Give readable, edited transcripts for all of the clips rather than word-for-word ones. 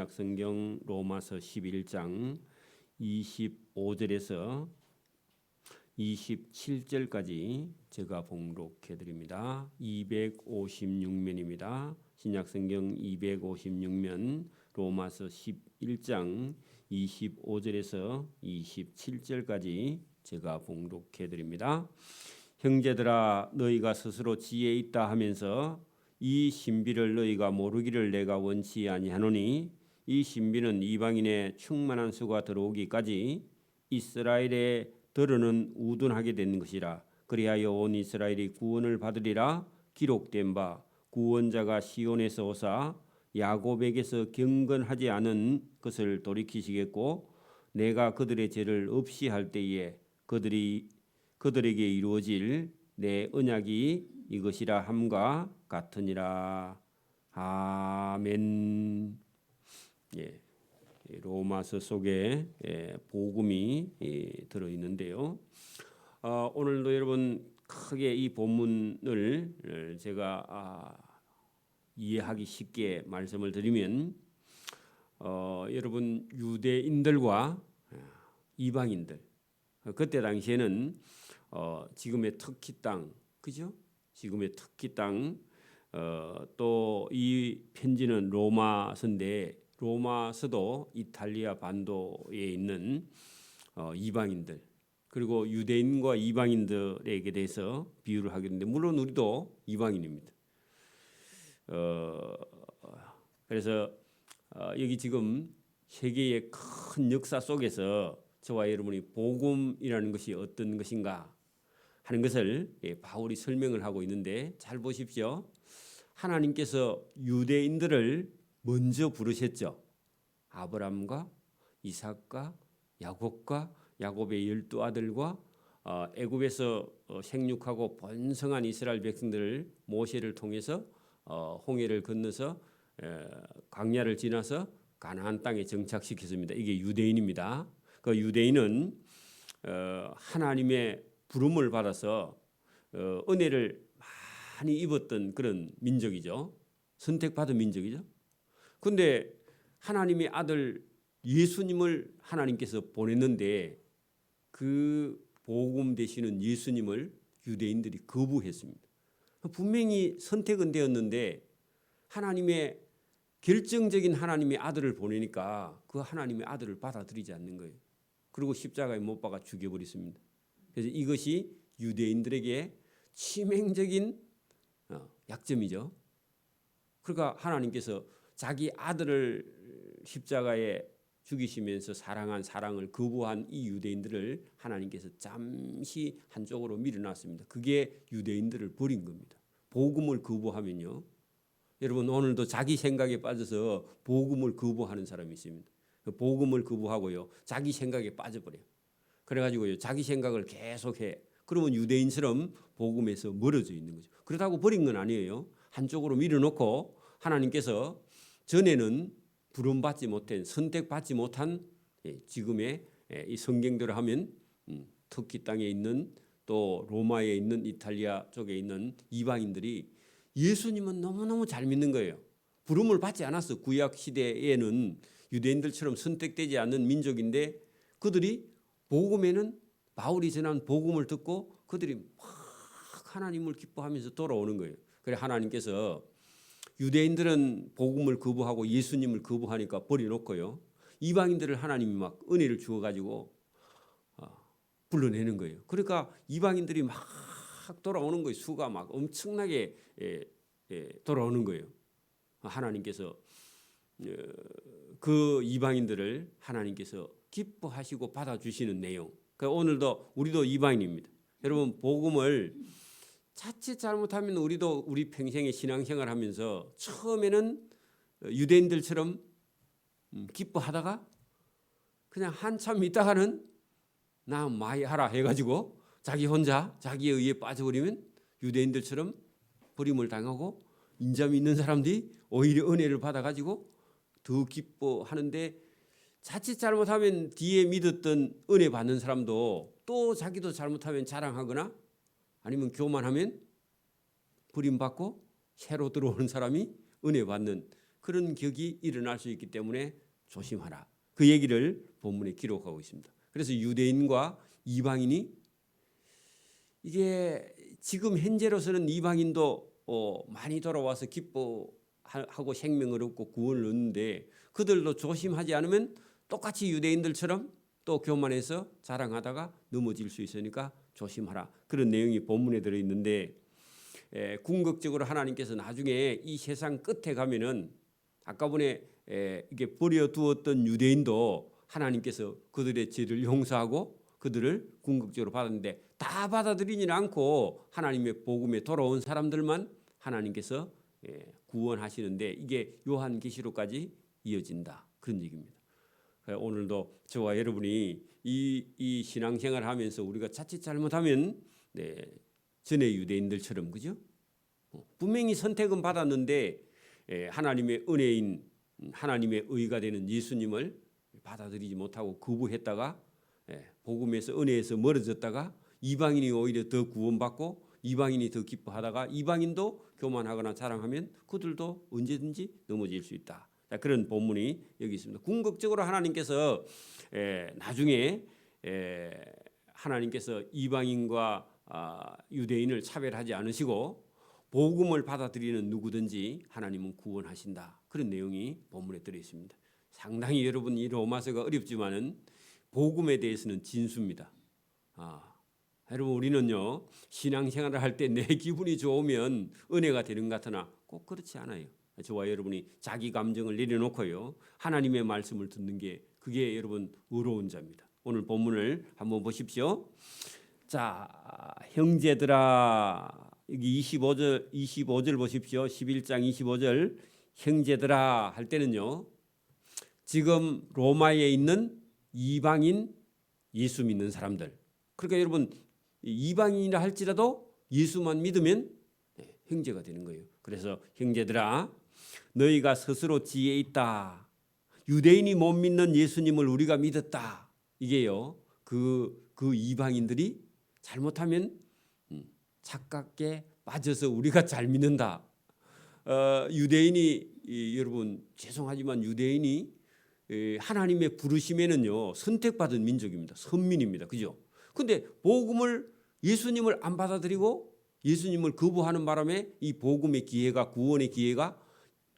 신약성경 로마서 11장 25절에서 27절까지 제가 봉독해 드립니다. 256면입니다. 신약성경 256면 로마서 11장 25절에서 27절까지 제가 봉독해 드립니다. 형제들아, 너희가 스스로 지혜 있다 하면서 이 신비를 너희가 모르기를 내가 원치 아니하노니, 이 신비는 이방인의 충만한 수가 들어오기까지 이스라엘에 들어는 우둔하게 된 것이라. 그리하여 온 이스라엘이 구원을 받으리라. 기록된 바 구원자가 시온에서 오사 야곱에게서 경건하지 않은 것을 돌이키시겠고, 내가 그들의 죄를 없이 할 때에 그들에게 이루어질 내 언약이 이것이라 함과 같으니라. 아멘. 예, 로마서 속에 복음이 들어 있는데요. 오늘도 여러분 크게 이 본문을 제가 이해하기 쉽게 말씀을 드리면, 여러분 유대인들과 이방인들, 그때 당시에는 지금의 터키 땅, 그죠? 지금의 터키 땅, 또 이 편지는 로마서인데 로마서도 이탈리아 반도에 있는 이방인들, 그리고 유대인과 이방인들에게 대해서 비유를 하게 되는데, 물론 우리도 이방인입니다. 그래서 여기 지금 세계의 큰 역사 속에서 저와 여러분이 복음이라는 것이 어떤 것인가 하는 것을 바울이 설명을 하고 있는데, 잘 보십시오. 하나님께서 유대인들을 먼저 부르셨죠. 아브라함과 이삭과 야곱과 야곱의 12아들과 애굽에서 생육하고 번성한 이스라엘 백성들을 모세를 통해서 홍해를 건너서 광야를 지나서 가나안 땅에 정착시켰습니다. 이게 유대인입니다. 그 유대인은 하나님의 부름을 받아서 은혜를 많이 입었던 그런 민족이죠. 선택받은 민족이죠. 그런데 하나님의 아들 예수님을 하나님께서 보냈는데, 그 복음 되시는 예수님을 유대인들이 거부했습니다. 분명히 선택은 되었는데 하나님의 결정적인 하나님의 아들을 보내니까 그 하나님의 아들을 받아들이지 않는 거예요. 그리고 십자가에 못 박아 죽여버렸습니다. 그래서 이것이 유대인들에게 치명적인 약점이죠. 그러니까 하나님께서 자기 아들을 십자가에 죽이시면서 사랑한 사랑을 거부한 이 유대인들을 하나님께서 잠시 한쪽으로 밀어놨습니다. 그게 유대인들을 버린 겁니다. 복음을 거부하면요, 여러분 오늘도 자기 생각에 빠져서 복음을 거부하는 사람이 있습니다. 복음을 거부하고요, 자기 생각에 빠져버려요. 그래가지고요, 자기 생각을 계속해. 그러면 유대인처럼 복음에서 멀어져 있는 거죠. 그렇다고 버린 건 아니에요. 한쪽으로 밀어놓고 하나님께서 전에는 부름받지 못한, 선택받지 못한 지금의 이 성경대로 하면 터키 땅에 있는, 또 로마에 있는, 이탈리아 쪽에 있는 이방인들이 예수님은 너무너무 잘 믿는 거예요. 부름을 받지 않았어. 구약 시대에는 유대인들처럼 선택되지 않는 민족인데, 그들이 복음에는 바울이 전한 복음을 듣고 그들이 막 하나님을 기뻐하면서 돌아오는 거예요. 그래 하나님께서 유대인들은 복음을 거부하고 예수님을 거부하니까 버려놓고요, 이방인들을 하나님이 막 은혜를 주어가지고 불러내는 거예요. 그러니까 이방인들이 막 돌아오는 거예요. 수가 막 엄청나게 돌아오는 거예요. 하나님께서 그 이방인들을 하나님께서 기뻐하시고 받아주시는 내용. 그러니까 오늘도 우리도 이방인입니다. 여러분 복음을 자칫 잘못하면 우리도 우리 평생에 신앙생활 하면서 처음에는 유대인들처럼 기뻐하다가 그냥 한참 있다가는 나 많이 하라 해가지고 자기 혼자 자기에 의해 빠져버리면 유대인들처럼 버림을 당하고, 인자미 있는 사람들이 오히려 은혜를 받아가지고 더 기뻐하는데, 자칫 잘못하면 뒤에 믿었던 은혜 받는 사람도 또 자기도 잘못하면 자랑하거나 아니면 교만하면 버림받고 새로 들어오는 사람이 은혜 받는 그런 격이 일어날 수 있기 때문에 조심하라. 그 얘기를 본문에 기록하고 있습니다. 그래서 유대인과 이방인이 이게 지금 현재로서는 이방인도 많이 돌아와서 기뻐하고 생명을 얻고 구원을 얻는데 그들도 조심하지 않으면 똑같이 유대인들처럼 또 교만해서 자랑하다가 넘어질 수 있으니까 조심하라. 그런 내용이 본문에 들어있는데 궁극적으로 하나님께서 나중에 이 세상 끝에 가면은 아까 전에 이게 버려두었던 유대인도 하나님께서 그들의 죄를 용서하고 그들을 궁극적으로 받았는데 다 받아들이지는 않고 하나님의 복음에 돌아온 사람들만 하나님께서 구원하시는데 이게 요한계시록까지 이어진다. 그런 얘기입니다. 오늘도 저와 여러분이 이 신앙생활을 하면서 우리가 자칫 잘못하면 전에 유대인들처럼 그죠? 분명히 선택은 받았는데 하나님의 은혜인 하나님의 의가 되는 예수님을 받아들이지 못하고 거부했다가 복음에서 은혜에서 멀어졌다가 이방인이 오히려 더 구원받고 이방인이 더 기뻐하다가 이방인도 교만하거나 자랑하면 그들도 언제든지 넘어질 수 있다. 자, 그런 본문이 여기 있습니다. 궁극적으로 하나님께서 나중에 하나님께서 이방인과 유대인을 차별하지 않으시고 복음을 받아들이는 누구든지 하나님은 구원하신다. 그런 내용이 본문에 들어 있습니다. 상당히 여러분 이 로마서가 어렵지만은 복음에 대해서는 진수입니다. 여러분 우리는요 신앙생활을 할 때 내 기분이 좋으면 은혜가 되는 것 같으나 꼭 그렇지 않아요. 저와 여러분이 자기 감정을 내려놓고요 하나님의 말씀을 듣는 게 그게 여러분 의로운 자입니다. 오늘 본문을 한번 보십시오. 자, 형제들아 여기 25절 보십시오. 11장 25절 형제들아 할 때는요 지금 로마에 있는 이방인 예수 믿는 사람들 그러니까 여러분 이방인이라 할지라도 예수만 믿으면 형제가 되는 거예요. 그래서 형제들아 너희가 스스로 지혜 있다. 유대인이 못 믿는 예수님을 우리가 믿었다. 이게요 그 이방인들이 잘못하면 착각에 빠져서 우리가 잘 믿는다. 유대인이 여러분 죄송하지만 유대인이 하나님의 부르심에는요 선택받은 민족입니다. 선민입니다. 그죠? 근데 복음을 예수님을 안 받아들이고 예수님을 거부하는 바람에 이 복음의 기회가 구원의 기회가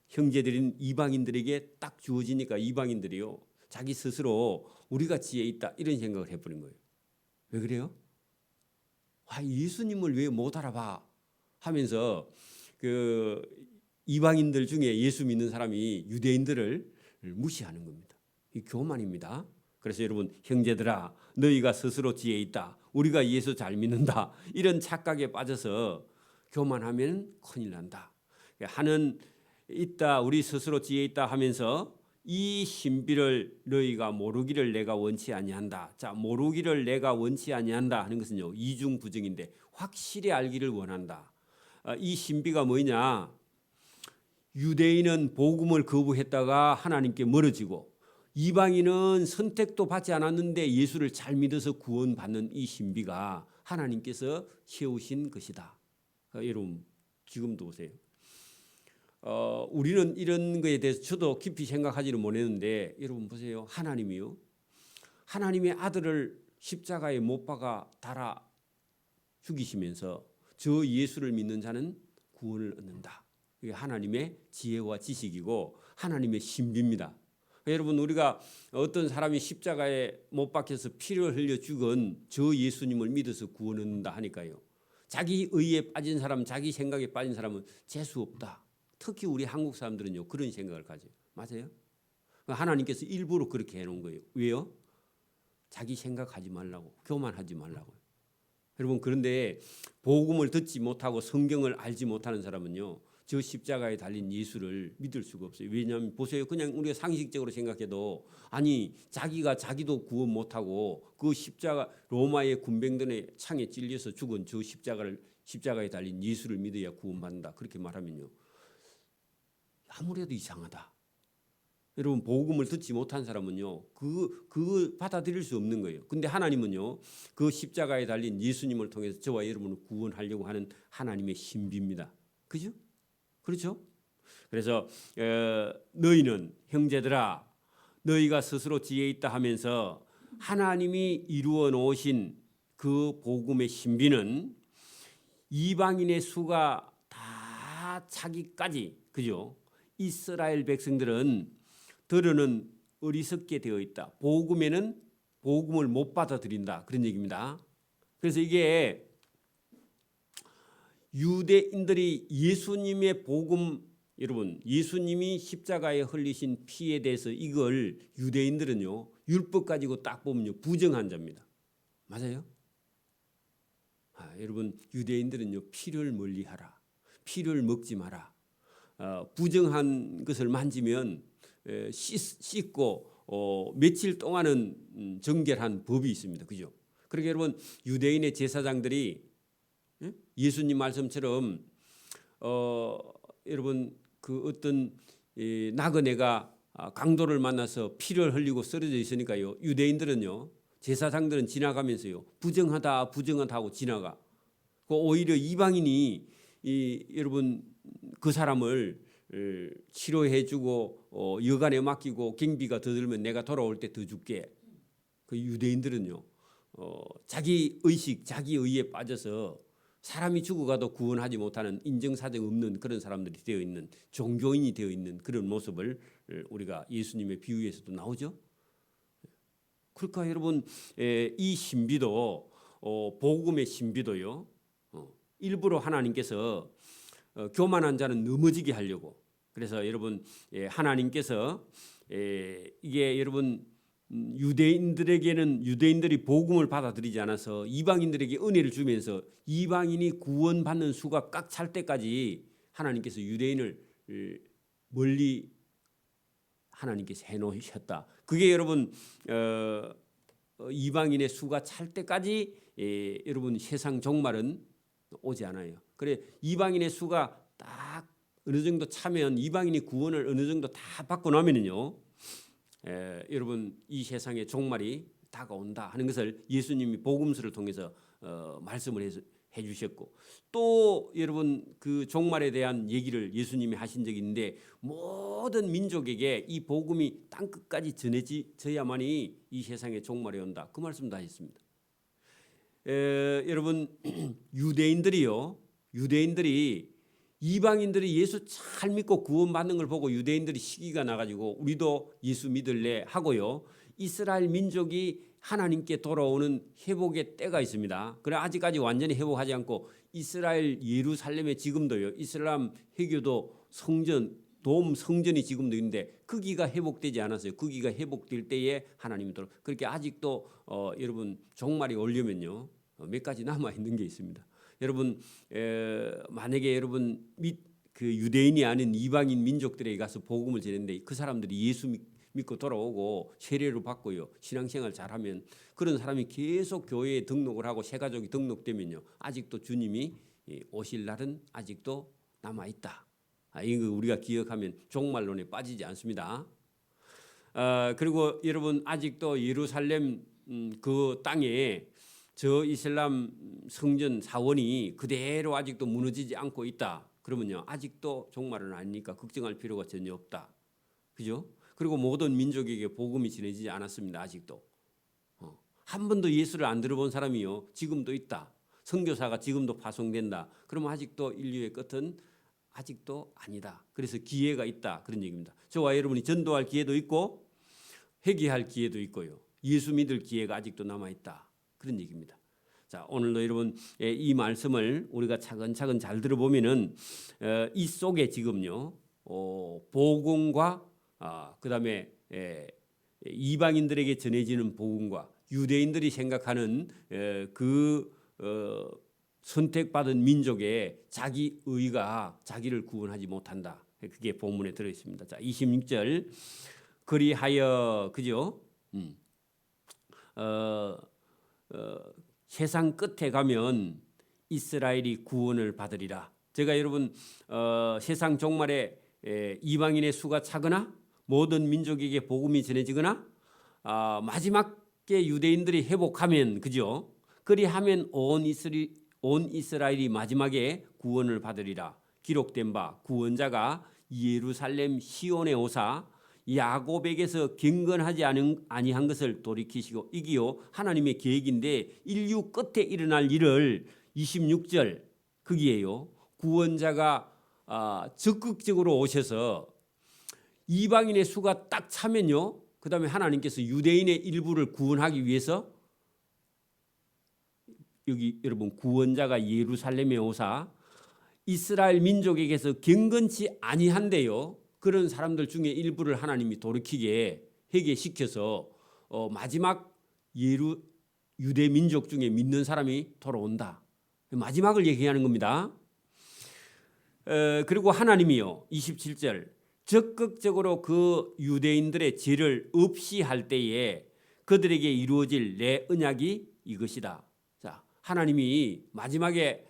형제들인 이방인들에게 딱 주어지니까 이방인들이요 자기 스스로 우리가 지혜 있다 이런 생각을 해버린 거예요. 왜 그래요? 예수님을 왜 못 알아봐 하면서 그 이방인들 중에 예수 믿는 사람이 유대인들을 무시하는 겁니다. 이 교만입니다. 그래서 여러분 형제들아 너희가 스스로 지혜 있다. 우리가 예수 잘 믿는다. 이런 착각에 빠져서 교만하면 큰일 난다. 하는 있다 우리 스스로 지혜 있다 하면서 이 신비를 너희가 모르기를 내가 원치 아니한다. 자, 모르기를 내가 원치 아니한다 하는 것은요 이중 부정인데 확실히 알기를 원한다. 이 신비가 뭐냐? 유대인은 복음을 거부했다가 하나님께 멀어지고 이방인은 선택도 받지 않았는데 예수를 잘 믿어서 구원받는 이 신비가 하나님께서 세우신 것이다. 여러분 지금도 보세요. 우리는 이런 거에 대해서 저도 깊이 생각하지는 못했는데 여러분 보세요. 하나님이요. 하나님의 아들을 십자가에 못 박아 달아 죽이시면서 저 예수를 믿는 자는 구원을 얻는다. 이게 하나님의 지혜와 지식이고 하나님의 신비입니다. 여러분 우리가 어떤 사람이 십자가에 못 박혀서 피를 흘려 죽은 저 예수님을 믿어서 구원 얻는다 하니까요. 자기 의에 빠진 사람, 자기 생각에 빠진 사람은 재수 없다. 특히 우리 한국 사람들은요 그런 생각을 가져요. 맞아요? 하나님께서 일부러 그렇게 해놓은 거예요. 왜요? 자기 생각하지 말라고, 교만하지 말라고. 여러분 그런데 복음을 듣지 못하고 성경을 알지 못하는 사람은요 저 십자가에 달린 예수를 믿을 수가 없어요. 왜냐하면 보세요. 그냥 우리가 상식적으로 생각해도 아니 자기도 구원 못하고 그 십자가 로마의 군병들의 창에 찔려서 죽은 저 십자가에 달린 예수를 믿어야 구원받는다. 그렇게 말하면요. 아무래도 이상하다. 여러분 복음을 듣지 못한 사람은요. 그 받아들일 수 없는 거예요. 근데 하나님은요. 그 십자가에 달린 예수님을 통해서 저와 여러분을 구원하려고 하는 하나님의 신비입니다. 그죠? 그렇죠? 그래서 너희는 형제들아 너희가 스스로 지혜 있다 하면서 하나님이 이루어 놓으신 그 복음의 신비는 이방인의 수가 다 차기까지 그죠? 이스라엘 백성들은 들으는 어리석게 되어 있다. 복음에는 복음을 못 받아들인다. 그런 얘기입니다. 그래서 이게 유대인들이 예수님의 복음 여러분 예수님이 십자가에 흘리신 피에 대해서 이걸 유대인들은요 율법 가지고 딱 보면요 부정한 자입니다. 맞아요? 여러분 유대인들은요 피를 멀리하라, 피를 먹지 마라. 부정한 것을 만지면 씻고 며칠 동안은 정결한 법이 있습니다. 그죠? 그러니까 여러분 유대인의 제사장들이 예수님 말씀처럼 여러분 그 어떤 나그네가 강도를 만나서 피를 흘리고 쓰러져 있으니까요. 유대인들은요. 제사장들은 지나가면서요. 부정하다 하고 지나가. 오히려 이방인이 여러분 그 사람을 치료해주고 여간에 맡기고 경비가 더 들면 내가 돌아올 때 더 줄게. 그 유대인들은요. 자기 의식, 자기 의에 빠져서 사람이 죽어가도 구원하지 못하는 인정사정 없는 그런 사람들이 되어 있는 종교인이 되어 있는 그런 모습을 우리가 예수님의 비유에서도 나오죠. 그러니까 여러분 이 신비도 복음의 신비도요. 일부러 하나님께서 교만한 자는 넘어지게 하려고 그래서 여러분 하나님께서 이게 여러분 유대인들에게는 유대인들이 복음을 받아들이지 않아서 이방인들에게 은혜를 주면서 이방인이 구원받는 수가 꽉 찰 때까지 하나님께서 유대인을 멀리 하나님께서 해놓으셨다. 그게 여러분 이방인의 수가 찰 때까지 여러분 세상 종말은 오지 않아요. 그래 이방인의 수가 딱 어느 정도 차면 이방인이 구원을 어느 정도 다 받고 나면은요. 여러분 이 세상의 종말이 다가온다 하는 것을 예수님이 복음서를 통해서 말씀을 해주셨고 또 여러분 그 종말에 대한 얘기를 예수님이 하신 적이 있는데 모든 민족에게 이 복음이 땅끝까지 전해져야만이 이 세상의 종말이 온다. 그 말씀 다 했습니다. 여러분 유대인들이 이방인들이 예수 잘 믿고 구원받는 걸 보고 유대인들이 시기가 나가지고 우리도 예수 믿을래 하고요. 이스라엘 민족이 하나님께 돌아오는 회복의 때가 있습니다. 그래 아직까지 완전히 회복하지 않고 이스라엘 예루살렘에 지금도요. 이슬람 회교도 성전 돔 성전이 지금도 있는데 거기가 회복되지 않았어요. 거기가 회복될 때에 하나님이 돌아. 그렇게 아직도 여러분 종말이 오려면요. 몇 가지 남아 있는 게 있습니다. 여러분 만약에 여러분 그 유대인이 아닌 이방인 민족들에게 가서 복음을 전했는데 그 사람들이 예수 믿고 돌아오고 세례를 받고요 신앙생활 잘하면 그런 사람이 계속 교회에 등록을 하고 새 가족이 등록되면요 아직도 주님이 오실 날은 아직도 남아 있다. 이거 우리가 기억하면 종말론에 빠지지 않습니다. 그리고 여러분 아직도 예루살렘 그 땅에 저 이슬람 성전 사원이 그대로 아직도 무너지지 않고 있다. 그러면요 아직도 종말은 아니니까 걱정할 필요가 전혀 없다. 그죠? 그리고 모든 민족에게 복음이 전해지지 않았습니다. 아직도 한 번도 예수를 안 들어본 사람이요 지금도 있다. 선교사가 지금도 파송된다. 그러면 아직도 인류의 끝은 아직도 아니다. 그래서 기회가 있다. 그런 얘기입니다. 저와 여러분이 전도할 기회도 있고 회개할 기회도 있고요. 예수 믿을 기회가 아직도 남아 있다. 그런 얘기입니다. 자, 오늘도 여러분 이 말씀을 우리가 차근차근 잘 들어보면은 이 속에 지금요 복음과 그다음에 이방인들에게 전해지는 복음과 유대인들이 생각하는 그 선택받은 민족의 자기 의가 자기를 구원하지 못한다. 그게 본문에 들어 있습니다. 자, 26절 그리하여 그죠? 세상 끝에 가면 이스라엘이 구원을 받으리라. 제가 여러분 세상 종말에 이방인의 수가 차거나 모든 민족에게 복음이 전해지거나 마지막에 유대인들이 회복하면 그죠? 그리하면 온 이스라엘이 마지막에 구원을 받으리라. 기록된 바 구원자가 예루살렘 시온에 오사 야곱에게서 경건하지 아니한 것을 돌이키시고, 이기요 하나님의 계획인데 인류 끝에 일어날 일을 26절 거기에요. 구원자가 적극적으로 오셔서 이방인의 수가 딱 차면요, 그 다음에 하나님께서 유대인의 일부를 구원하기 위해서 여기 여러분 구원자가 예루살렘에 오사 이스라엘 민족에게서 경건치 아니한데요, 그런 사람들 중에 일부를 하나님이 돌이키게 회개시켜서 마지막 유대 민족 중에 믿는 사람이 돌아온다. 마지막을 얘기하는 겁니다. 그리고 하나님이요 27절 적극적으로 그 유대인들의 죄를 없이 할 때에 그들에게 이루어질 내 언약이 이것이다. 자, 하나님이 마지막에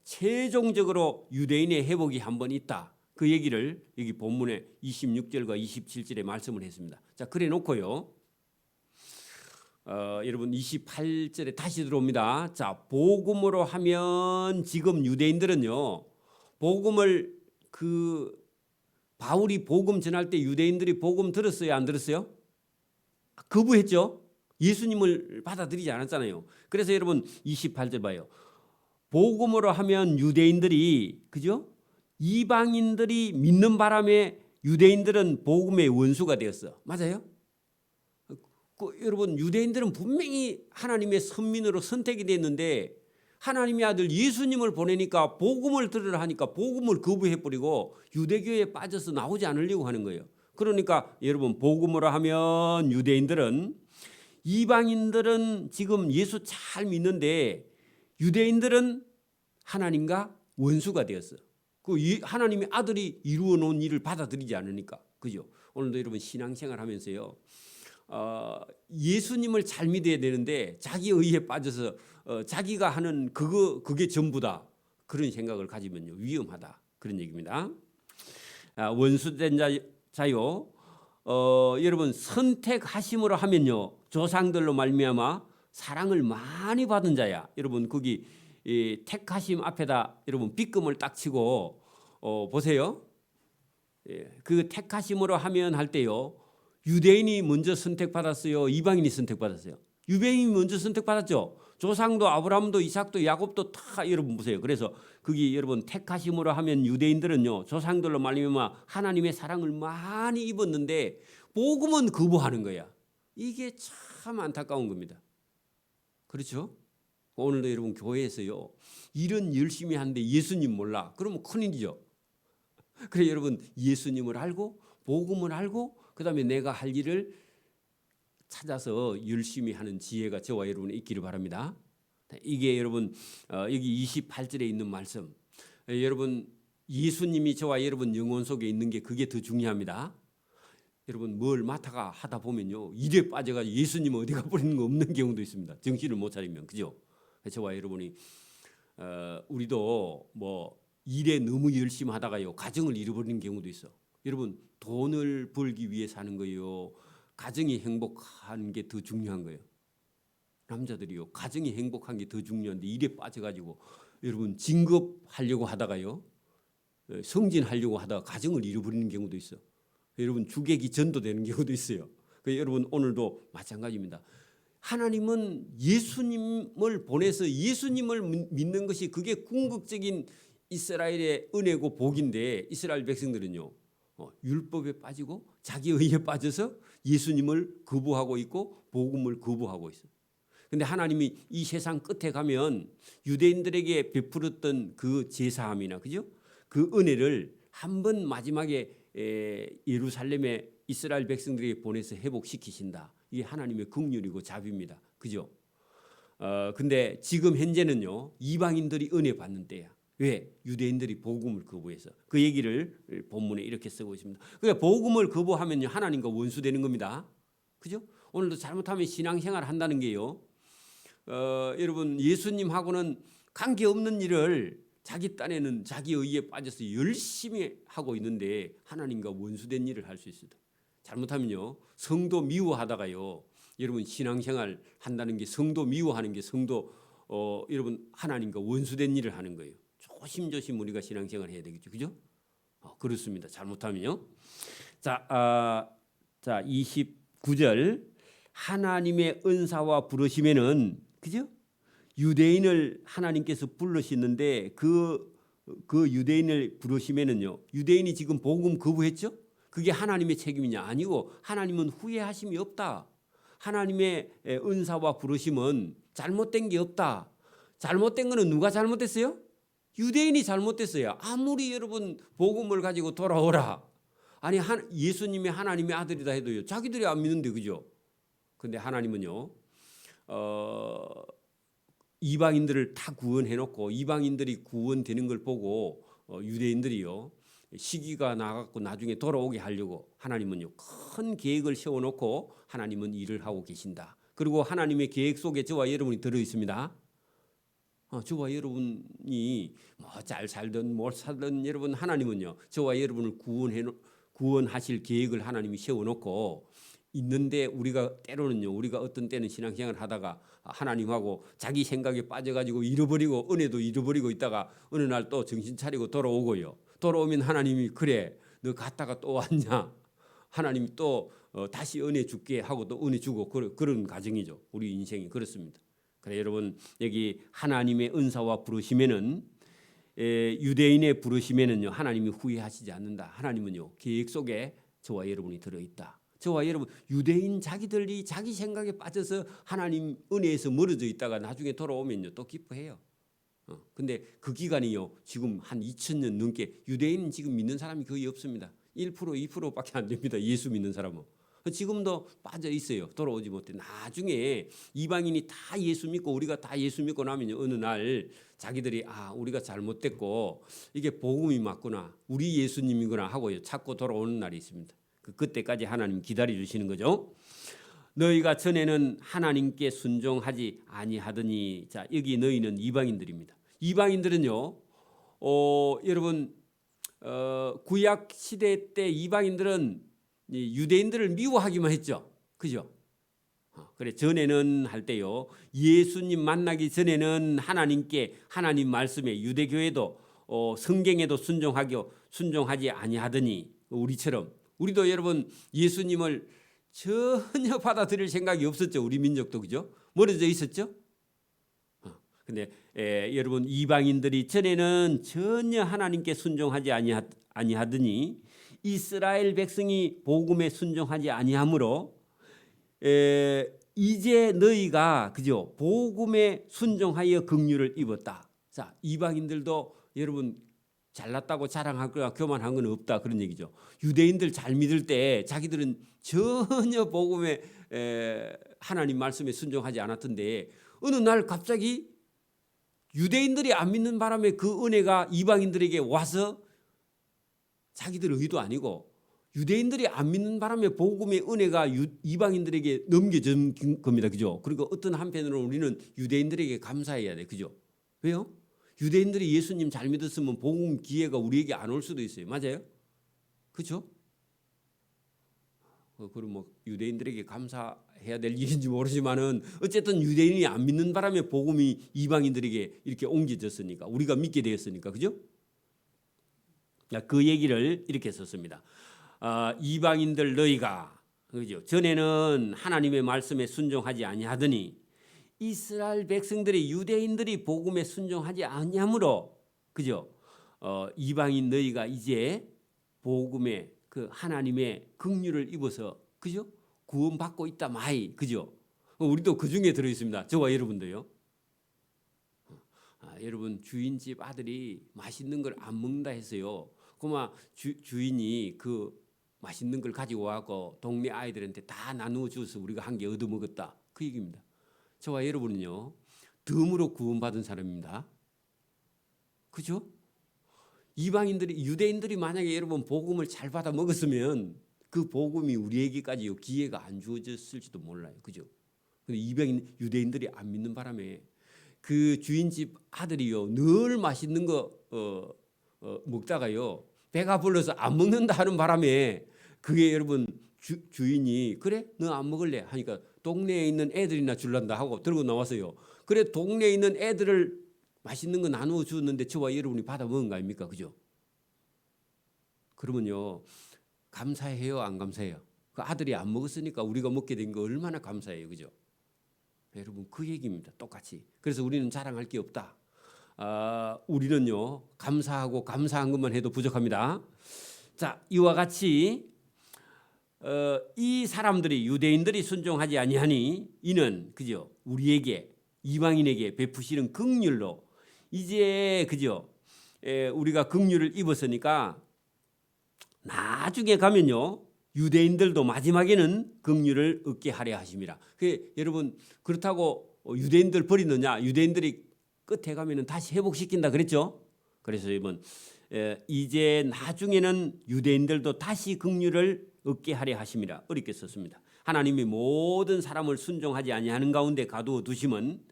최종적으로 유대인의 회복이 한 번 있다. 그 얘기를 여기 본문에 26절과 27절에 말씀을 했습니다. 자, 그래 놓고요. 여러분 28절에 다시 들어옵니다. 자, 복음으로 하면 지금 유대인들은요, 복음을 바울이 복음 전할 때 유대인들이 복음 들었어요, 안 들었어요? 거부했죠. 예수님을 받아들이지 않았잖아요. 그래서 여러분 28절 봐요. 복음으로 하면 유대인들이, 그죠? 이방인들이 믿는 바람에 유대인들은 복음의 원수가 되었어. 맞아요? 여러분 유대인들은 분명히 하나님의 선민으로 선택이 됐는데 하나님의 아들 예수님을 보내니까 복음을 들으라 하니까 복음을 거부해버리고 유대교에 빠져서 나오지 않으려고 하는 거예요. 그러니까 여러분 복음으로 하면 유대인들은, 이방인들은 지금 예수 잘 믿는데 유대인들은 하나님과 원수가 되었어. 그 하나님의 아들이 이루어 놓은 일을 받아들이지 않으니까. 그죠? 오늘도 여러분 신앙생활 하면서요, 예수님을 잘 믿어야 되는데 자기 의에 빠져서 자기가 하는 그게 전부다, 그런 생각을 가지면요 위험하다, 그런 얘기입니다. 원수된 자요, 여러분 선택하심으로 하면요 조상들로 말미암아 사랑을 많이 받은 자야. 여러분 거기 택하심 앞에다 여러분 빗금을 딱 치고 보세요. 그 택하심으로 하면 할 때요, 유대인이 먼저 선택받았어요, 이방인이 선택받았어요? 유대인이 먼저 선택받았죠. 조상도 아브라함도 이삭도 야곱도 다 여러분 보세요. 그래서 거기 여러분 택하심으로 하면 유대인들은요 조상들로 말미암아 하나님의 사랑을 많이 입었는데 복음은 거부하는 거야. 이게 참 안타까운 겁니다. 그렇죠? 오늘도 여러분 교회에서요 일은 열심히 하는데 예수님 몰라, 그러면 큰일이죠. 그래 여러분 예수님을 알고 복음을 알고 그다음에 내가 할 일을 찾아서 열심히 하는 지혜가 저와 여러분에 있기를 바랍니다. 이게 여러분 여기 28절에 있는 말씀, 여러분 예수님이 저와 여러분 영혼 속에 있는 게 그게 더 중요합니다. 여러분 뭘 맡아가 하다 보면요 일에 빠져가지고 예수님 어디 가버리는 거 없는 경우도 있습니다. 정신을 못 차리면. 그죠? 저와 여러분이 우리도 뭐 일에 너무 열심히 하다가요 가정을 잃어버리는 경우도 있어. 여러분 돈을 벌기 위해 사는 거예요, 가정이 행복한 게 더 중요한 거예요? 남자들이요 가정이 행복한 게 더 중요한데 일에 빠져가지고 여러분 진급하려고 하다가요 성진하려고 하다가 가정을 잃어버리는 경우도 있어. 여러분 주객이 전도되는 경우도 있어요. 여러분 오늘도 마찬가지입니다. 하나님은 예수님을 보내서 예수님을 믿는 것이 그게 궁극적인 이스라엘의 은혜고 복인데, 이스라엘 백성들은요 율법에 빠지고 자기 의에 빠져서 예수님을 거부하고 있고 복음을 거부하고 있어요. 그런데 하나님이 이 세상 끝에 가면 유대인들에게 베풀었던 그 제사함이나, 그죠? 그 은혜를 한번 마지막에 예루살렘에 이스라엘 백성들에게 보내서 회복시키신다. 이게 하나님의 긍휼이고 자비입니다. 그죠? 근데 지금 현재는요 이방인들이 은혜 받는 때야. 왜? 유대인들이 복음을 거부해서. 그 얘기를 본문에 이렇게 쓰고 있습니다. 그러니까 복음을 거부하면 하나님과 원수되는 겁니다. 그죠? 오늘도 잘못하면 신앙생활 한다는 게요, 여러분 예수님하고는 관계없는 일을 자기 딴에는 자기 의에 빠져서 열심히 하고 있는데 하나님과 원수된 일을 할 수 있습니다. 잘못하면요 성도 미워하다가요, 여러분 신앙생활 한다는 게 성도 미워하는 게 성도 여러분 하나님과 원수된 일을 하는 거예요. 조심조심 우리가 신앙생활 해야 되겠죠. 그죠? 그렇습니다. 잘못하면요. 자 29절 하나님의 은사와 부르심에는 그죠? 유대인을 하나님께서 부르시는데 그 유대인을 부르심에는요. 유대인이 지금 복음 거부했죠? 그게 하나님의 책임이냐? 아니고 하나님은 후회하심이 없다. 하나님의 은사와 부르심은 잘못된 게 없다. 잘못된 거는 누가 잘못됐어요? 유대인이 잘못됐어요. 아무리 여러분 복음을 가지고 돌아오라. 아니 예수님이 하나님의 아들이다 해도요. 자기들이 안 믿는데 그죠? 근데 하나님은요. 이방인들을 다 구원해놓고 이방인들이 구원되는 걸 보고 유대인들이요. 시기가 나갔고 나중에 돌아오게 하려고 하나님은요. 큰 계획을 세워놓고 하나님은 일을 하고 계신다. 그리고 하나님의 계획 속에 저와 여러분이 들어있습니다. 저와 여러분이 뭐 잘 살든 못 살든 여러분 하나님은요. 저와 여러분을 구원하실 계획을 하나님이 세워놓고 있는데 우리가 때로는요. 우리가 어떤 때는 신앙생활을 하다가 하나님하고 자기 생각에 빠져가지고 잃어버리고 은혜도 잃어버리고 있다가 어느 날 또 정신 차리고 돌아오고요. 돌아오면 하나님이 그래 너 갔다가 또 왔냐. 하나님이 또 다시 은혜 줄게 하고 또 은혜 주고 그런 과정이죠. 우리 인생이 그렇습니다. 그래 여러분 여기 하나님의 은사와 부르심에는 유대인의 부르심에는요 하나님이 후회하시지 않는다. 하나님은요 계획 속에 저와 여러분이 들어있다. 저와 여러분 유대인 자기들이 자기 생각에 빠져서 하나님 은혜에서 멀어져 있다가 나중에 돌아오면요 또 기뻐해요. 근데 그 기간이요 지금 한 2000년 넘게 유대인은 지금 믿는 사람이 거의 없습니다. 1% 2%밖에 안 됩니다. 예수 믿는 사람은. 지금도 빠져 있어요. 돌아오지 못해. 나중에 이방인이 다 예수 믿고 우리가 다 예수 믿고 나면 어느 날 자기들이 우리가 잘못됐고 이게 복음이 맞구나. 우리 예수님이구나 하고 찾고 돌아오는 날이 있습니다. 그때까지 하나님 기다려 주시는 거죠. 너희가 전에는 하나님께 순종하지 아니하더니 자 여기 너희는 이방인들입니다. 이방인들은요. 여러분 구약 시대 때 이방인들은 유대인들을 미워하기만 했죠. 그죠? 그래 전에는 할 때요. 예수님 만나기 전에는 하나님께 하나님 말씀에 유대교회도 성경에도 순종하지 아니하더니 우리처럼 우리도 여러분 예수님을 전혀 받아들일 생각이 없었죠. 우리 민족도 그죠? 멀어져 있었죠. 근데 여러분 이방인들이 전에는 전혀 하나님께 순종하지 아니하더니 이스라엘 백성이 복음에 순종하지 아니하므로 이제 너희가 그죠? 복음에 순종하여 긍휼을 입었다. 자, 이방인들도 여러분 잘났다고 자랑하거나 교만한 건 없다 그런 얘기죠. 유대인들 잘 믿을 때 자기들은 전혀 복음에 하나님 말씀에 순종하지 않았던데 어느 날 갑자기 유대인들이 안 믿는 바람에 그 은혜가 이방인들에게 와서 자기들 의도 아니고 유대인들이 안 믿는 바람에 복음의 은혜가 이방인들에게 넘겨진 겁니다. 그죠? 그리고 어떤 한편으로는 우리는 유대인들에게 감사해야 돼. 그죠? 왜요? 유대인들이 예수님 잘 믿었으면 복음 기회가 우리에게 안 올 수도 있어요. 맞아요? 그렇죠? 그럼 뭐 유대인들에게 감사해야 될 일인지 모르지만은 어쨌든 유대인이 안 믿는 바람에 복음이 이방인들에게 이렇게 옮겨졌으니까 우리가 믿게 되었으니까 그죠? 그 얘기를 이렇게 썼습니다. 이방인들 너희가 그죠? 전에는 하나님의 말씀에 순종하지 아니하더니 이스라엘 백성들이 유대인들이 복음에 순종하지 아니하므로 그죠? 이방인 너희가 이제 복음에 그 하나님의 긍휼을 입어서 그죠? 구원받고 있다 마이 그죠? 우리도 그 중에 들어 있습니다. 저와 여러분도요. 여러분 주인집 아들이 맛있는 걸 안 먹는다 했어요. 그만 주인이 그 맛있는 걸 가지고 와서 동네 아이들한테 다 나누어 주어서 우리가 한 개 얻어 먹었다 그 얘기입니다. 저와 여러분은요 덤으로 구원받은 사람입니다. 그죠? 이방인들이 유대인들이 만약에 여러분 복음을 잘 받아 먹었으면 그 복음이 우리에게까지 기회가 안 주어졌을지도 몰라요. 그죠? 근데 유대인들이 안 믿는 바람에 그 주인집 아들이요 늘 맛있는 거 먹다가요 배가 불러서 안 먹는다 하는 바람에 그게 여러분 주인이 그래 너 안 먹을래 하니까 동네에 있는 애들이나 줄란다 하고 들고 나왔어요. 그래 동네에 있는 애들을 맛있는 거 나누어 주었는데 저와 여러분이 받아 먹은 거 아닙니까? 그죠? 그러면요 감사해요 안 감사해요? 그 아들이 안 먹었으니까 우리가 먹게 된 거 얼마나 감사해요, 그죠? 여러분 그 얘기입니다. 똑같이. 그래서 우리는 자랑할 게 없다. 우리는요 감사하고 감사한 것만 해도 부족합니다. 자, 이와 같이 이 사람들이 유대인들이 순종하지 아니하니 이는 그죠 우리에게 이방인에게 베푸시는 긍휼로 이제 그죠 우리가 긍휼을 입었으니까 나중에 가면요 유대인들도 마지막에는 긍휼을 얻게 하려 하심이라. 여러분 그렇다고 유대인들 버리느냐? 유대인들이 끝에 가면은 다시 회복시킨다 그랬죠. 그래서 이번 이제 나중에는 유대인들도 다시 긍휼을 얻게 하려 하심이라 어렵게 썼습니다. 하나님이 모든 사람을 순종하지 아니하는 가운데 가두어 두심은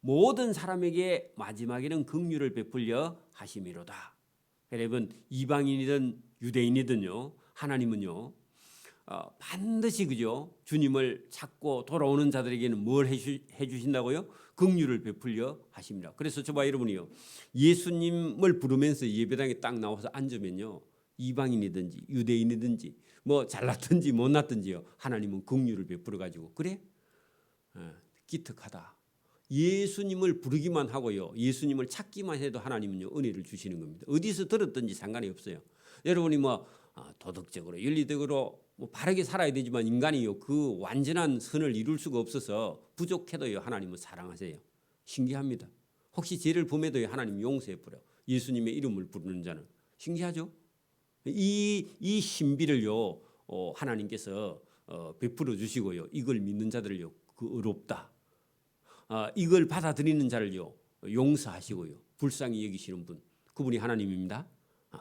모든 사람에게 마지막에는 긍휼을 베풀려 하심이로다. 여러분 이방인이든 유대인이든요 하나님은요 반드시 그죠 주님을 찾고 돌아오는 자들에게는 뭘 해주신다고요? 긍휼을 베풀려 하십니다. 그래서 저와 여러분이요 예수님을 부르면서 예배당에 딱 나와서 앉으면요 이방인이든지 유대인이든지 뭐 잘났든지 못났든지요 하나님은 긍휼을 베풀어 가지고 그래 기특하다. 예수님을 부르기만 하고요 예수님을 찾기만 해도 하나님은요 은혜를 주시는 겁니다. 어디서 들었든지 상관이 없어요. 여러분이 뭐 도덕적으로 윤리적으로 뭐 바르게 살아야 되지만 인간이요 그 완전한 선을 이룰 수가 없어서 부족해도요 하나님은 사랑하세요. 신기합니다. 혹시 죄를 범해도요 하나님 용서해 버려. 예수님의 이름을 부르는 자는 신기하죠. 이 신비를요 하나님께서 베풀어 주시고요 이걸 믿는 자들을요 그 의롭다. 이걸 받아들이는 자를요 용서하시고요 불쌍히 여기시는 분 그분이 하나님입니다.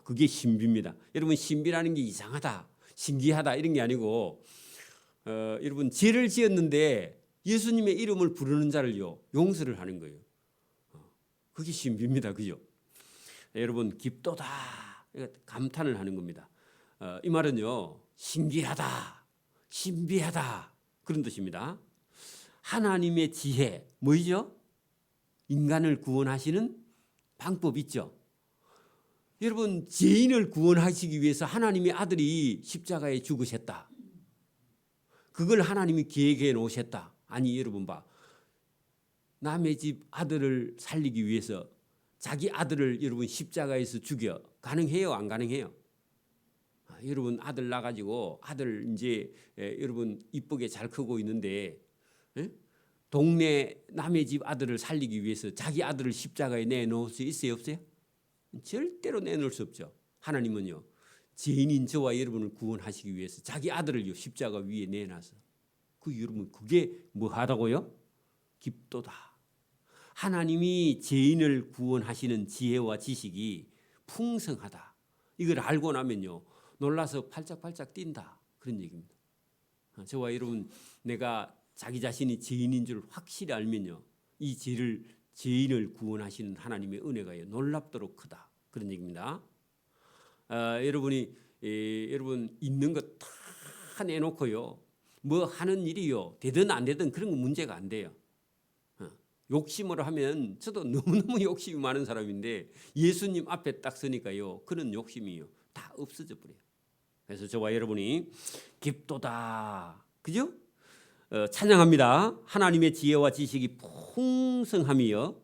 그게 신비입니다. 여러분 신비라는 게 이상하다 신기하다 이런 게 아니고 여러분 죄를 지었는데 예수님의 이름을 부르는 자를요 용서를 하는 거예요. 그게 신비입니다. 그죠? 여러분 깊도다 감탄을 하는 겁니다. 이 말은요 신기하다 신비하다 그런 뜻입니다. 하나님의 지혜 뭐죠? 인간을 구원하시는 방법 있죠. 여러분 죄인을 구원하시기 위해서 하나님의 아들이 십자가에 죽으셨다. 그걸 하나님이 계획해 놓으셨다. 아니 여러분 봐 남의 집 아들을 살리기 위해서 자기 아들을 여러분 십자가에서 죽여 가능해요 안 가능해요? 여러분 아들 낳아가지고 아들 이제 여러분 이쁘게 잘 크고 있는데 동네 남의 집 아들을 살리기 위해서 자기 아들을 십자가에 내놓을 수 있어요 없어요? 절대로 내놓을 수 없죠. 하나님은요 죄인인 저와 여러분을 구원하시기 위해서 자기 아들을요 십자가 위에 내놔서 여러분 그게 뭐하다고요? 깊도다. 하나님이 죄인을 구원하시는 지혜와 지식이 풍성하다. 이걸 알고 나면요 놀라서 팔짝팔짝 뛴다 그런 얘기입니다. 저와 여러분 내가 자기 자신이 죄인인 줄 확실히 알면요 이 죄인을 구원하시는 하나님의 은혜가 놀랍도록 크다 그런 얘기입니다. 여러분이 여러분 있는 거 다 내놓고요 뭐 하는 일이요 되든 안 되든 그런 거 문제가 안 돼요. 욕심으로 하면 저도 너무너무 욕심이 많은 사람인데 예수님 앞에 딱 서니까요 그런 욕심이요 다 없어져 버려요. 그래서 저와 여러분이 깊도다 그죠? 찬양합니다. 하나님의 지혜와 지식이 풍성함이요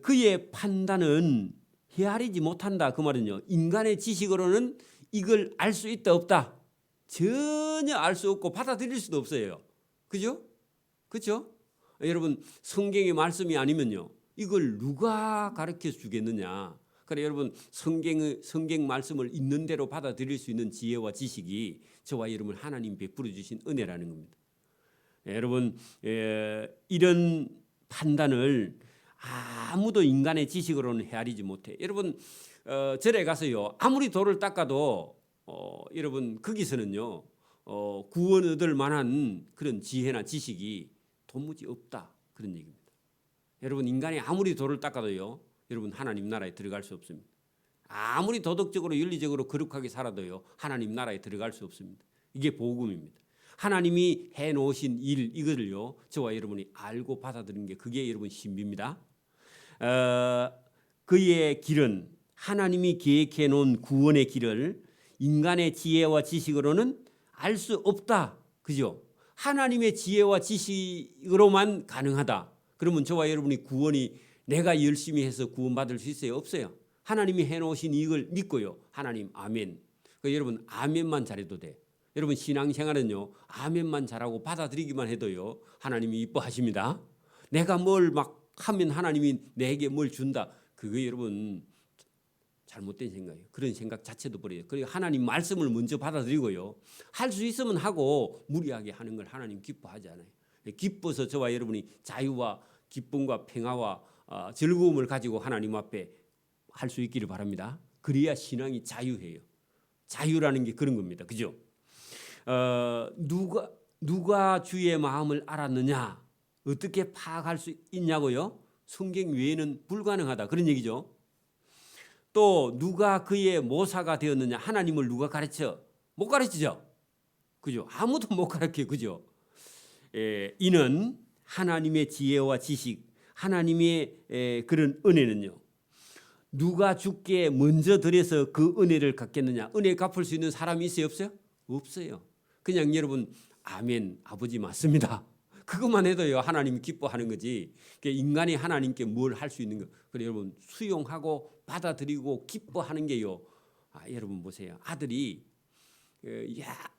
그의 판단은 헤아리지 못한다. 그 말은요 인간의 지식으로는 이걸 알 수 있다 없다 전혀 알 수 없고 받아들일 수도 없어요. 그죠? 그렇죠? 여러분 성경의 말씀이 아니면요 이걸 누가 가르쳐 주겠느냐. 그래 여러분 성경 말씀을 있는 대로 받아들일 수 있는 지혜와 지식이 저와 여러분 하나님 베풀어 주신 은혜라는 겁니다. 여러분 이런 판단을 아무도 인간의 지식으로는 헤아리지 못해. 여러분 절에 가서요 아무리 돌을 닦아도 여러분 거기서는요 구원 얻을 만한 그런 지혜나 지식이 도무지 없다 그런 얘기입니다. 여러분 인간이 아무리 돌을 닦아도요 여러분 하나님 나라에 들어갈 수 없습니다. 아무리 도덕적으로 윤리적으로 거룩하게 살아도요 하나님 나라에 들어갈 수 없습니다. 이게 복음입니다. 하나님이 해놓으신 일 이거를요 저와 여러분이 알고 받아들이는 게 그게 여러분 신비입니다. 그의 길은 하나님이 계획해 놓은 구원의 길을 인간의 지혜와 지식으로는 알 수 없다. 그죠? 하나님의 지혜와 지식으로만 가능하다. 그러면 저와 여러분이 구원이 내가 열심히 해서 구원받을 수 있어요? 없어요. 하나님이 해놓으신 이걸 믿고요. 하나님 아멘. 여러분 아멘만 잘해도 돼. 여러분 신앙생활은요. 아멘만 잘하고 받아들이기만 해도요. 하나님이 이뻐하십니다. 내가 뭘 막 하면 하나님이 내게 뭘 준다. 그거 여러분 잘못된 생각이에요. 그런 생각 자체도 버려요. 그리고 하나님 말씀을 먼저 받아들이고요. 할 수 있으면 하고 무리하게 하는 걸 하나님 기뻐하지 않아요. 기뻐서 저와 여러분이 자유와 기쁨과 평화와 즐거움을 가지고 하나님 앞에 할 수 있기를 바랍니다. 그래야 신앙이 자유해요. 자유라는 게 그런 겁니다. 그죠? 누가 주의 마음을 알았느냐? 어떻게 파악할 수 있냐고요? 성경 외에는 불가능하다. 그런 얘기죠. 또 누가 그의 모사가 되었느냐? 하나님을 누가 가르쳐? 못 가르치죠. 그죠? 아무도 못 가르쳐요. 그죠? 이는 하나님의 지혜와 지식, 하나님의 그런 은혜는요. 누가 주께 먼저 드려서 그 은혜를 갚겠느냐? 은혜 갚을 수 있는 사람이 있어요? 없어요? 없어요. 그냥 여러분 아멘 아버지 맞습니다. 그것만 해도요 하나님이 기뻐하는 거지. 인간이 하나님께 뭘 할 수 있는 거. 그래 여러분 수용하고 받아들이고 기뻐하는 게요. 여러분 보세요. 아들이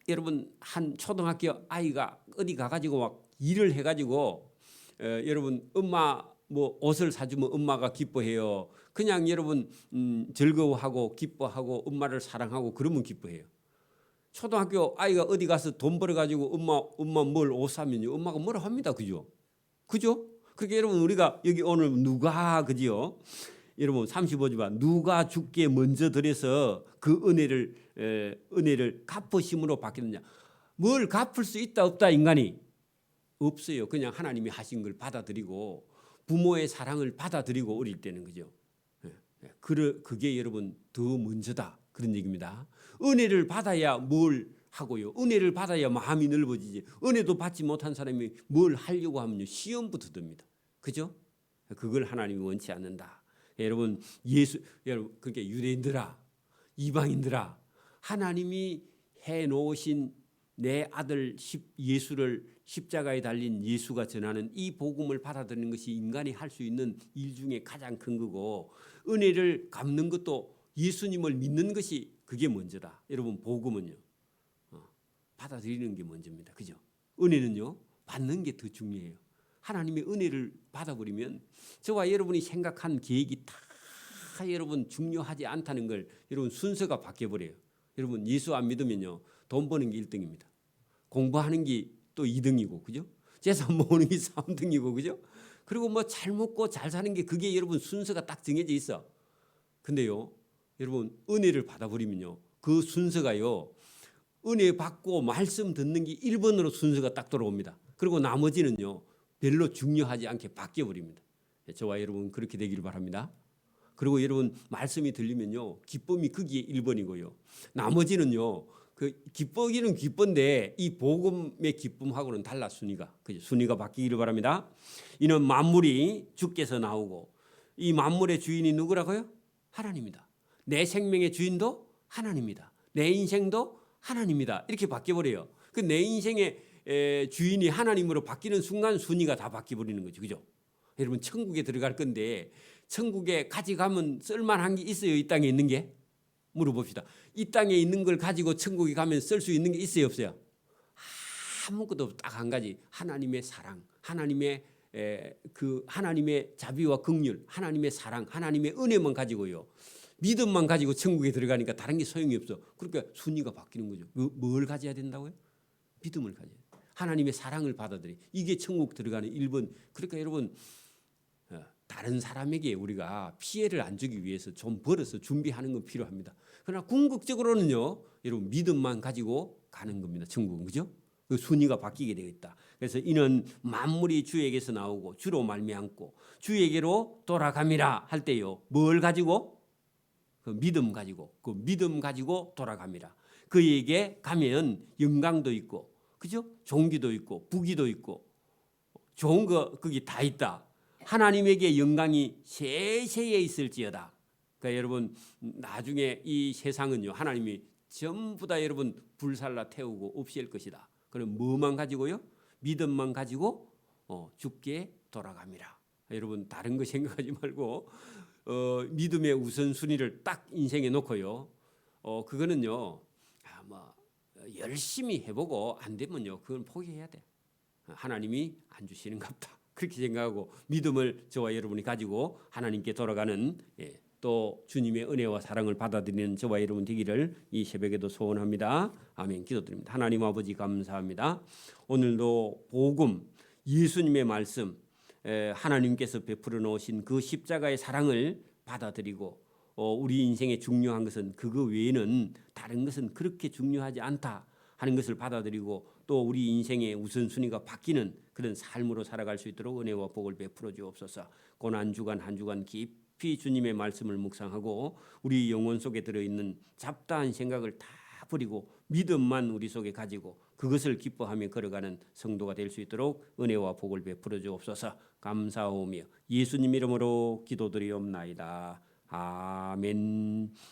여러분 한 초등학교 아이가 어디 가가지고 막 일을 해가지고 여러분 엄마 뭐 옷을 사주면 엄마가 기뻐해요. 그냥 여러분 즐거워하고 기뻐하고 엄마를 사랑하고 그러면 기뻐해요. 초등학교 아이가 어디 가서 돈 벌어가지고 엄마 뭘 옷 사면요 엄마가 뭐라 합니다. 그죠? 그죠? 그러니까 여러분 우리가 여기 오늘 누가 그지요? 여러분 35절 누가 주께 먼저 드려서 그 은혜를 갚으심으로 받겠느냐? 뭘 갚을 수 있다 없다 인간이 없어요. 그냥 하나님이 하신 걸 받아들이고 부모의 사랑을 받아들이고 어릴 때는 그죠? 그게 여러분 더 먼저다 그런 얘기입니다. 은혜를 받아야 뭘 하고요. 은혜를 받아야 마음이 넓어지지. 은혜도 받지 못한 사람이 뭘 하려고 하면요 시험부터 듭니다. 그죠? 그걸 하나님이 원치 않는다. 여러분 여러분 그게 유대인들아 이방인들아 하나님이 해놓으신 내 아들 예수를 십자가에 달린 예수가 전하는 이 복음을 받아들이는 것이 인간이 할 수 있는 일 중에 가장 큰 거고 은혜를 갚는 것도 예수님을 믿는 것이 그게 먼저다. 여러분 복음은요 받아들이는 게 먼저입니다. 그죠? 은혜는요 받는 게 더 중요해요. 하나님의 은혜를 받아버리면 저와 여러분이 생각한 계획이 다 여러분 중요하지 않다는 걸 여러분 순서가 바뀌어버려요. 여러분 예수 안 믿으면요 돈 버는 게 1등입니다. 공부하는 게 또 2등이고 그죠? 재산 모으는 게 3등이고 그죠? 그리고 뭐 잘 먹고 잘 사는 게 그게 여러분 순서가 딱 정해져 있어. 근데요 여러분 은혜를 받아버리면요 그 순서가요 은혜 받고 말씀 듣는 게 1번으로 순서가 딱 돌아옵니다. 그리고 나머지는요 별로 중요하지 않게 바뀌어버립니다. 저와 여러분 그렇게 되기를 바랍니다. 그리고 여러분 말씀이 들리면요 기쁨이 거기에 1번이고요 나머지는요 그 기쁘기는 기쁜데 이 복음의 기쁨하고는 달라 순위가. 그죠? 순위가 바뀌기를 바랍니다. 이는 만물이 주께서 나오고 이 만물의 주인이 누구라고요? 하나님이다. 내 생명의 주인도 하나님이다. 내 인생도 하나님이다. 이렇게 바뀌어버려요. 그 내 인생의 주인이 하나님으로 바뀌는 순간 순위가 다 바뀌어버리는 거죠. 그죠? 여러분 천국에 들어갈 건데 천국에 가져가면 쓸만한 게 있어요? 이 땅에 있는 게? 물어봅시다. 이 땅에 있는 걸 가지고 천국에 가면 쓸 수 있는 게 있어요? 없어요? 아무것도 없어. 딱 한 가지. 하나님의 사랑, 하나님의 하나님의 자비와 긍휼, 하나님의 사랑, 하나님의 은혜만 가지고요. 믿음만 가지고 천국에 들어가니까 다른 게 소용이 없어. 그러니까 순위가 바뀌는 거죠. 뭘 가져야 된다고요? 믿음을 가져야 돼요. 하나님의 사랑을 받아들여. 이게 천국 들어가는 1번. 그러니까 여러분 다른 사람에게 우리가 피해를 안 주기 위해서 좀 벌어서 준비하는 건 필요합니다. 그러나 궁극적으로는요, 여러분 믿음만 가지고 가는 겁니다. 천국은 그죠? 그 순위가 바뀌게 되어 있다. 그래서 이는 만물이 주에게서 나오고 주로 말미암고 주에게로 돌아감이라 할 때요. 뭘 가지고? 그 믿음 가지고 돌아갑니다. 그에게 가면 영광도 있고, 그죠? 종기도 있고, 부귀도 있고, 좋은 거 거기 다 있다. 하나님에게 영광이 세세에 있을지어다. 그러니까 여러분 나중에 이 세상은요 하나님이 전부 다 여러분 불살라 태우고 없앨 것이다. 그럼 뭐만 가지고요? 믿음만 가지고 죽게 돌아갑니다. 여러분 다른 거 생각하지 말고 믿음의 우선순위를 딱 인생에 놓고요. 그거는요 뭐 열심히 해보고 안 되면요 그건 포기해야 돼. 하나님이 안 주시는갑다. 그렇게 생각하고 믿음을 저와 여러분이 가지고 하나님께 돌아가는 또 주님의 은혜와 사랑을 받아들이는 저와 여러분 되기를 이 새벽에도 소원합니다. 아멘. 기도드립니다. 하나님 아버지 감사합니다. 오늘도 복음 예수님의 말씀 하나님께서 베풀어 놓으신 그 십자가의 사랑을 받아들이고 우리 인생에 중요한 것은 그거 외에는 다른 것은 그렇게 중요하지 않다 하는 것을 받아들이고 또 우리 인생의 우선순위가 바뀌는 그런 삶으로 살아갈 수 있도록 은혜와 복을 베풀어 주옵소서. 고난 주간 한 주간 깊이 주님의 말씀을 묵상하고 우리 영혼 속에 들어있는 잡다한 생각을 다 버리고 믿음만 우리 속에 가지고 그것을 기뻐하며 걸어가는 성도가 될 수 있도록 은혜와 복을 베풀어 주옵소서. 감사하오며 예수님 이름으로 기도드리옵나이다. 아멘.